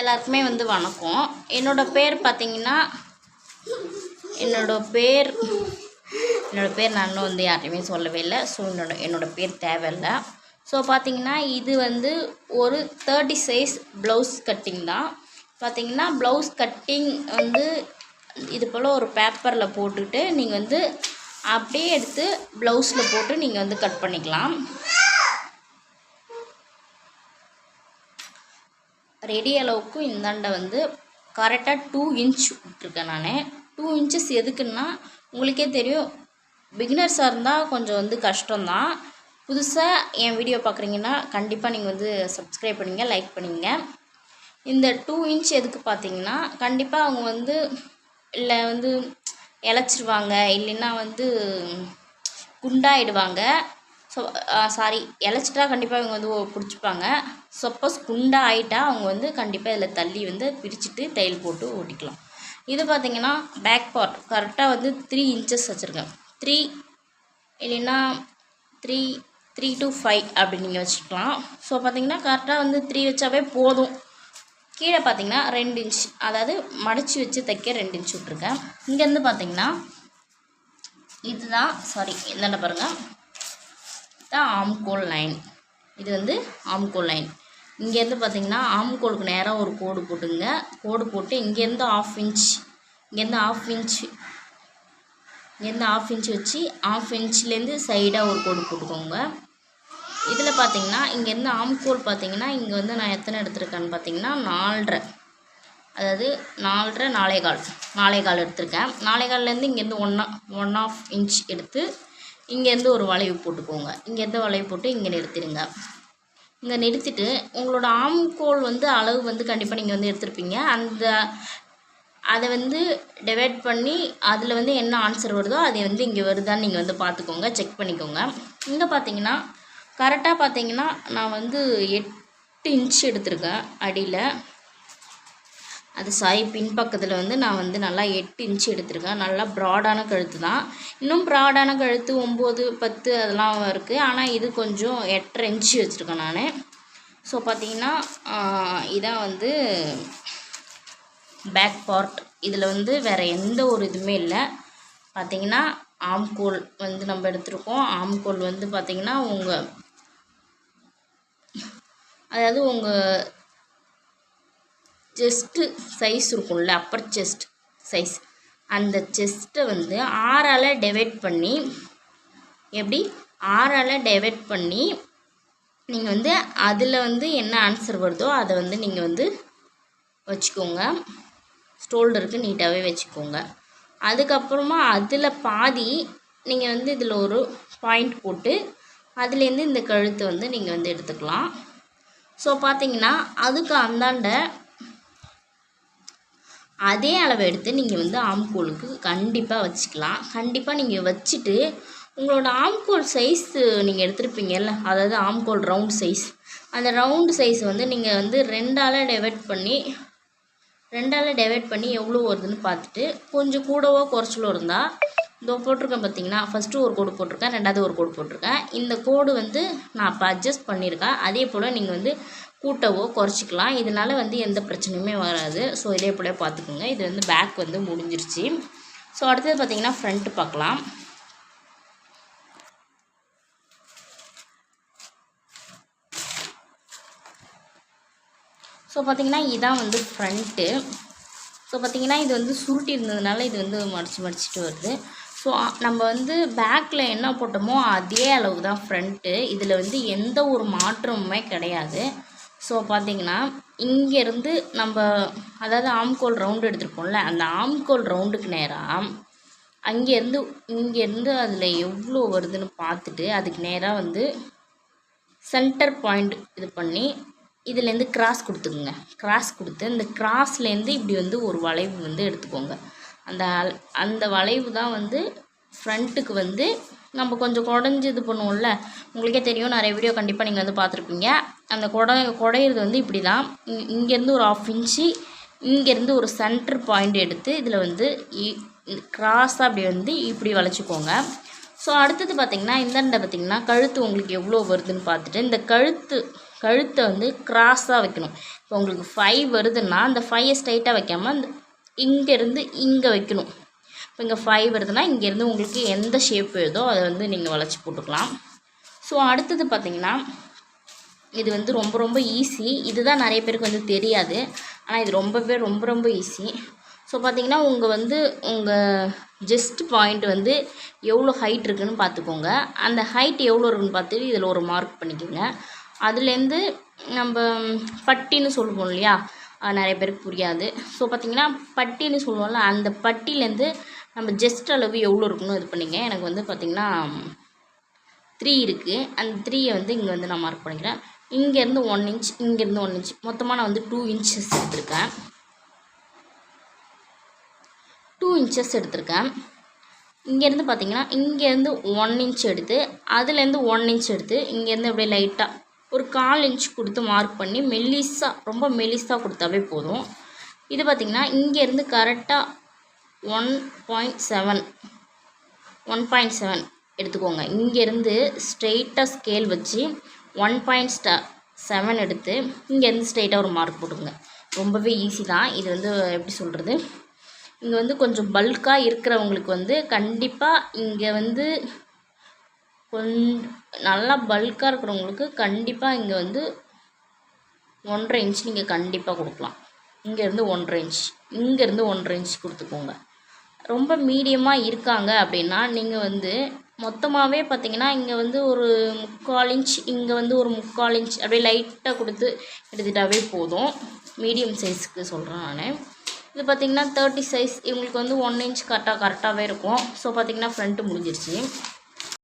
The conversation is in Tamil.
எல்லாருக்குமே வந்து வணக்கம். என்னோடய பேர் பார்த்திங்கன்னா என்னோடய பேர் நான் இன்னும் வந்து யார்ட்டையுமே சொல்லவே இல்லை. ஸோ என்னோடய பேர் தேவையில்லை. ஸோ பார்த்திங்கன்னா இது வந்து ஒரு 30 சைஸ் ப்ளவுஸ் கட்டிங் தான். பார்த்திங்கன்னா ப்ளவுஸ் கட்டிங் வந்து இது போல் ஒரு பேப்பரில் போட்டுட்டு நீங்கள் வந்து அப்படியே எடுத்து ப்ளவுஸில் போட்டு நீங்கள் வந்து கட் பண்ணிக்கலாம். ரெடி அளவுக்கு இந்தாண்ட வந்து கரெக்டாக 2 இன்ச் விட்டுருக்கேன் நான். 2 இன்ச்சஸ் எதுக்குன்னா உங்களுக்கே தெரியும், பிகினர்ஸாக இருந்தால் கொஞ்சம் வந்து கஷ்டம்தான். புதுசாக என் வீடியோ பார்க்குறீங்கன்னா கண்டிப்பாக நீங்கள் வந்து சப்ஸ்கிரைப் பண்ணிங்க, லைக் பண்ணிங்க. இந்த 2 இன்ச் எதுக்கு பார்த்தீங்கன்னா, கண்டிப்பாக அவங்க வந்து இல்லை வந்து இழைச்சிருவாங்க, இல்லைன்னா வந்து குண்டாயிடுவாங்க. ஸோ இழைச்சிட்டா கண்டிப்பாக இவங்க வந்து பிடிச்சிப்பாங்க. சப்போஸ் குண்டா ஆகிட்டா அவங்க வந்து கண்டிப்பாக இதில் தள்ளி வந்து பிரிச்சுட்டு தையல் போட்டு ஓட்டிக்கலாம். இது பார்த்திங்கன்னா பேக் பார்ட் கரெக்டாக வந்து 3 இன்ச்சஸ் வச்சுருக்கேன். 3 இல்லைன்னா 3 to 5 அப்படி நீங்கள் வச்சுக்கலாம். ஸோ பார்த்திங்கன்னா கரெக்டாக வந்து 3 வச்சாவே போதும். கீழே பார்த்திங்கன்னா 2 இன்ச், அதாவது மடித்து வச்சு தைக்க 2 இன்ச் விட்ருக்கேன். இங்கேருந்து பார்த்திங்கன்னா இதுதான் என்னென்ன பாருங்கள், தான் ஆம்கோல் லைன். இது வந்து ஆம்கோல் லைன். இங்கேருந்து பார்த்திங்கன்னா ஆம்கோலுக்கு நேராக ஒரு கோடு போட்டுங்க. கோடு போட்டு இங்கேருந்து 1/2 இன்ச், இங்கேருந்து 1/2 இன்ச் வச்சு 1/2 இன்ச்லேருந்து சைடாக ஒரு கோடு போட்டுக்கோங்க. இதில் பார்த்திங்கன்னா இங்கேருந்து ஆம்கோல் பார்த்திங்கன்னா இங்கே வந்து நான் எத்தனை எடுத்திருக்கேன்னு பார்த்திங்கன்னா 4.5, அதாவது 4.5 4.25 எடுத்திருக்கேன். 4.25லேருந்து இங்கேருந்து 1/2 இன்ச் எடுத்து இங்கேருந்து ஒரு வளைவு போட்டுக்கோங்க. இங்கேருந்து வளைவு போட்டு இங்கே நிறுத்திடுங்க. இங்கே நிறுத்திட்டு உங்களோட ஆம்கோல் வந்து அளவு வந்து கண்டிப்பாக நீங்கள் வந்து எடுத்துருப்பீங்க. அதை வந்து டிவைட் பண்ணி அதில் வந்து என்ன ஆன்சர் வருதோ அதை வந்து இங்கே வருதான்னு நீங்கள் வந்து பார்த்துக்கோங்க, செக் பண்ணிக்கோங்க. இங்கே பார்த்தீங்கன்னா கரெக்டாக பார்த்தீங்கன்னா நான் வந்து 8 இன்ச் எடுத்திருக்கேன் அடியில். அது பின்பக்கத்தில் வந்து நான் வந்து நல்லா 8 இன்ச் எடுத்திருக்கேன். நல்லா ப்ராடான கழுத்து தான். இன்னும் ப்ராடான கழுத்து 9, 10 அதெல்லாம் இருக்குது. ஆனால் இது கொஞ்சம் 8.5 இன்ச் வச்சுருக்கேன் நான். ஸோ பார்த்திங்கன்னா இதான் வந்து பேக் பார்ட். இதில் வந்து வேறு எந்த ஒரு இதுவுமே இல்லை. பார்த்திங்கன்னா ஆம்கோல் வந்து நம்ம எடுத்துருக்கோம். ஆம்கோல் வந்து பார்த்திங்கன்னா அதாவது உங்கள் செஸ்ட்டு சைஸ் இருக்கும்ல, அப்பர் செஸ்ட் சைஸ், அந்த செஸ்ட்டை வந்து 6ஆல் டிவைட் பண்ணி, எப்படி 6ஆல் டிவைட் பண்ணி நீங்கள் வந்து அதில் வந்து என்ன ஆன்சர் வருதோ அதை வந்து நீங்கள் வந்து வச்சுக்கோங்க. ஷோல்டருக்கு நீட்டாகவே வச்சுக்கோங்க. அதுக்கப்புறமா அதில் பாதி நீங்கள் வந்து இதில் ஒரு பாயிண்ட் போட்டு அதுலேருந்து இந்த கழுத்தை வந்து நீங்கள் வந்து எடுத்துக்கலாம். ஸோ பார்த்திங்கன்னா அதுக்கு அந்தாண்ட அதே அளவை எடுத்து நீங்கள் வந்து ஆம்கோலுக்கு கண்டிப்பாக வச்சுக்கலாம். கண்டிப்பாக நீங்கள் வச்சுட்டு உங்களோட ஆம்கோல் சைஸு நீங்கள் எடுத்துருப்பீங்கல்ல, அதாவது ஆம்கோல் ரவுண்ட் சைஸ், அந்த ரவுண்டு சைஸ் வந்து நீங்கள் வந்து 2ஆல் டிவைட் பண்ணி எவ்வளோ வருதுன்னு பார்த்துட்டு கொஞ்சம் கூடவோ குறைச்சலோ இருந்தால் இதோ போட்டிருக்கேன் பார்த்திங்கன்னா, ஃபஸ்ட்டு ஒரு கோடு போட்டிருக்கேன், ரெண்டாவது ஒரு கோடு போட்டிருக்கேன். இந்த கோடு வந்து நான் இப்போ அட்ஜஸ்ட் பண்ணியிருக்கேன். அதே போல் நீங்கள் வந்து கூட்டவோ குறைச்சிக்கலாம். இதனால் வந்து எந்த பிரச்சனையுமே வராது. ஸோ இதே போல பார்த்துக்குங்க. இது வந்து பேக் வந்து முடிஞ்சிருச்சு. ஸோ அடுத்தது பார்த்திங்கன்னா ஃப்ரண்ட்டு பார்க்கலாம். ஸோ பார்த்திங்கன்னா இதான் வந்து ஃப்ரண்ட்டு. ஸோ பார்த்திங்கன்னா இது வந்து சுருட்டி இருந்ததுனால இது வந்து மடிச்சுட்டு வருது. ஸோ நம்ம வந்து பேக்கில் என்ன போட்டோமோ அதே அளவு தான் ஃப்ரண்ட்டு. இதில் வந்து எந்த ஒரு மாற்றமுமே கிடையாது. ஸோ பார்த்திங்கன்னா இங்கேருந்து நம்ம அதாவது ஆம்கோல் ரவுண்டு எடுத்துருப்போம்ல, அந்த ஆம்கோல் ரவுண்டுக்கு நேராக இங்கேருந்து அதில் எவ்வளோ வருதுன்னு பார்த்துட்டு அதுக்கு நேராக வந்து சென்டர் பாயிண்ட் இது பண்ணி இதுலேருந்து கிராஸ் கொடுத்துக்குங்க. கிராஸ் கொடுத்து இந்த கிராஸ்லேருந்து இப்படி வந்து ஒரு வளைவு வந்து எடுத்துக்கோங்க. அந்த வளைவு தான் வந்து ஃப்ரண்ட்டுக்கு வந்து நம்ம கொஞ்சம் குடஞ்சி இது பண்ணுவோம்ல, உங்களுக்கே தெரியும், நிறைய வீடியோ கண்டிப்பாக நீங்கள் வந்து பார்த்துருப்பீங்க. அந்த குடையிறது வந்து இப்படி தான். இங்கேருந்து ஒரு 1/2 இன்ச்சு, இங்கேருந்து ஒரு சென்டர் பாயிண்ட் எடுத்து இதில் வந்து கிராஸாக அப்படி வந்து இப்படி வளைச்சிக்கோங்க. ஸோ அடுத்தது பார்த்திங்கன்னா இந்தாண்ட பார்த்திங்கன்னா கழுத்து உங்களுக்கு எவ்வளோ வருதுன்னு பார்த்துட்டு இந்த கழுத்து கழுத்தை வந்து கிராஸாக வைக்கணும். இப்போ உங்களுக்கு 5 வருதுன்னா அந்த 5 ஸ்ட்ரைட்டாக வைக்காமல் அந்த இங்கேருந்து இங்கே வைக்கணும். இப்போ இங்கே 5 வருதுன்னா இங்கேருந்து உங்களுக்கு எந்த ஷேப் வருதோ அதை வந்து நீங்கள் வளைச்சி போட்டுக்கலாம். ஸோ அடுத்தது பார்த்திங்கன்னா இது வந்து ரொம்ப ரொம்ப ஈஸி. இதுதான் நிறைய பேருக்கு வந்து தெரியாது. ஆனால் இது ரொம்ப ரொம்ப ஈஸி. ஸோ பார்த்திங்கன்னா உங்கள் ஜஸ்ட் பாயிண்ட் வந்து எவ்வளோ ஹைட் இருக்குதுன்னு பார்த்துக்கோங்க. அந்த ஹைட் எவ்வளோ இருக்குதுன்னு பார்த்துட்டு இதில் ஒரு மார்க் பண்ணிக்கோங்க. அதுலேருந்து நம்ம பட்டின்னு சொல்லுவோம் இல்லையா, நிறைய பேருக்கு புரியாது. ஸோ பார்த்திங்கன்னா பட்டின்னு சொல்லுவோம்ல, அந்த பட்டிலேருந்து நம்ம ஜஸ்ட் அளவு எவ்வளோ இருக்குன்னு இது பண்ணிங்க. எனக்கு வந்து பார்த்திங்கன்னா 3 இருக்குது. அந்த 3யை வந்து இங்கே வந்து நான் மார்க் பண்ணிக்கிறேன். இங்கேருந்து 1 இன்ச், இங்கேருந்து 1 இன்ச், மொத்தமாக நான் வந்து 2 இன்ச்சஸ் எடுத்திருக்கேன். 2 இன்ச்சஸ் எடுத்திருக்கேன். இங்கேருந்து பார்த்திங்கன்னா இங்கேருந்து 1 இன்ச் எடுத்து, அதுலேருந்து 1 இன்ச் எடுத்து, இங்கேருந்து அப்படியே லைட்டாக ஒரு 1/4 இன்ச் கொடுத்து மார்க் பண்ணி ரொம்ப மெலிசாக கொடுத்தாவே போதும். இது பார்த்திங்கன்னா இங்கேருந்து கரெக்டாக 1.7 எடுத்துக்கோங்க. இங்கேருந்து ஸ்ட்ரெயிட்டாக ஸ்கேல் வச்சு 1.7 எடுத்து இங்கேருந்து ஸ்ட்ரெயிட்டாக ஒரு மார்க் போட்டுக்கோங்க. ரொம்பவே ஈஸி தான். இது வந்து எப்படி சொல்கிறது, இங்கே வந்து கொஞ்சம் பல்காக இருக்கிறவங்களுக்கு வந்து கண்டிப்பாக இங்கே வந்து நல்லா பல்காக இருக்கிறவங்களுக்கு கண்டிப்பாக இங்கே வந்து 1.5 இன்ச் நீங்கள் கண்டிப்பாக கொடுக்கலாம். இங்கேருந்து 1.5 இன்ச், இங்கேருந்து 1.5 இன்ச் கொடுத்துக்கோங்க. ரொம்ப மீடியமாக இருக்காங்க அப்படின்னா நீங்கள் வந்து மொத்தமாகவே பார்த்திங்கன்னா இங்கே வந்து ஒரு 3/4 இன்ச், இங்கே வந்து ஒரு 3/4 இன்ச் அப்படியே லைட்டாக கொடுத்து எடுத்துட்டாவே போதும். மீடியம் சைஸுக்கு சொல்கிறேன் நான். இது பார்த்திங்கன்னா 30 சைஸ் இவங்களுக்கு வந்து 1 இன்ச் கரெக்டாகவே இருக்கும். ஸோ பார்த்திங்கன்னா ஃப்ரண்ட்டு முடிஞ்சிருச்சு.